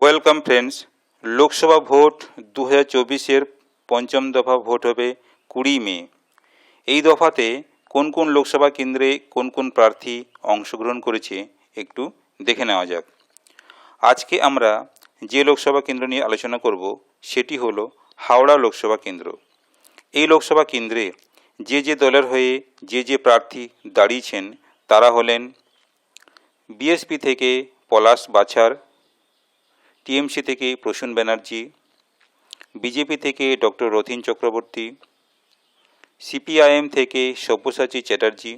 Welcome friends, Lok Sabha vote 2024-এর পঞ্চম দফা vote হবে 20 মে। এই দফাতে কোন কোন লোকসভা কেন্দ্রে কোন কোন প্রার্থী অংশগ্রহণ করেছে একটু দেখে নেওয়া যাক। আজকে আমরা যে লোকসভা কেন্দ্র নিয়ে আলোচনা করব সেটি হলো হাওড়া লোকসভা কেন্দ্র। এই লোকসভা কেন্দ্রে যে দলের হয়ে যে প্রার্থী দাঁড়িয়েছেন তারা হলেন বিএসপি থেকে পলাশ বাছার, টিএমসি থেকে প্রসূন ব্যানার্জি, বিজেপি থেকে ডক্টর রথীন চক্রবর্তী, সিপিআইএম থেকে সব্যসাচী চ্যাটার্জি,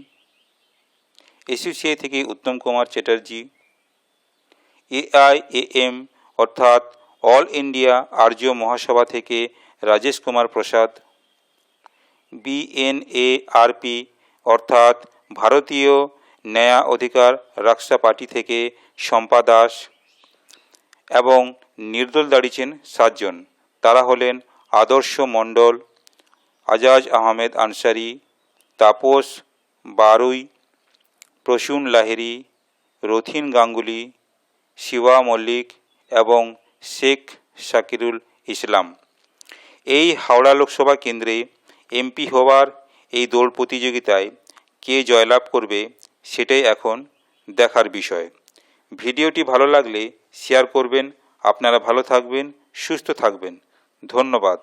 এসইউসিআই থেকে উত্তম কুমার চ্যাটার্জি, এআইএএম অর্থাৎ অল ইন্ডিয়া আর্য মহাসভা থেকে রাজেশ কুমার প্রসাদ, বিএনএআরপি অর্থাৎ ভারতীয় ন্যায় অধিকার রাক্সা পার্টি থেকে শম্পা দাস এবং নির্দল দাঁড়িয়েছেন 7 জন। তারা হলেন আদর্শ মণ্ডল, আজাজ আহমেদ আনসারি, তাপস বারুই, প্রসূন লাহিড়ী, রথীন গাঙ্গুলি, শিবা মল্লিক এবং শেখ শাকিরুল ইসলাম। এই হাওড়া লোকসভা কেন্দ্রে এমপি হওয়ার এই দৌড় প্রতিযোগিতায় কে জয়লাভ করবে সেটাই এখন দেখার বিষয়। ভিডিওটি ভালো লাগলে শেয়ার করবেন। আপনারা ভালো থাকবেন, সুস্থ থাকবেন। ধন্যবাদ।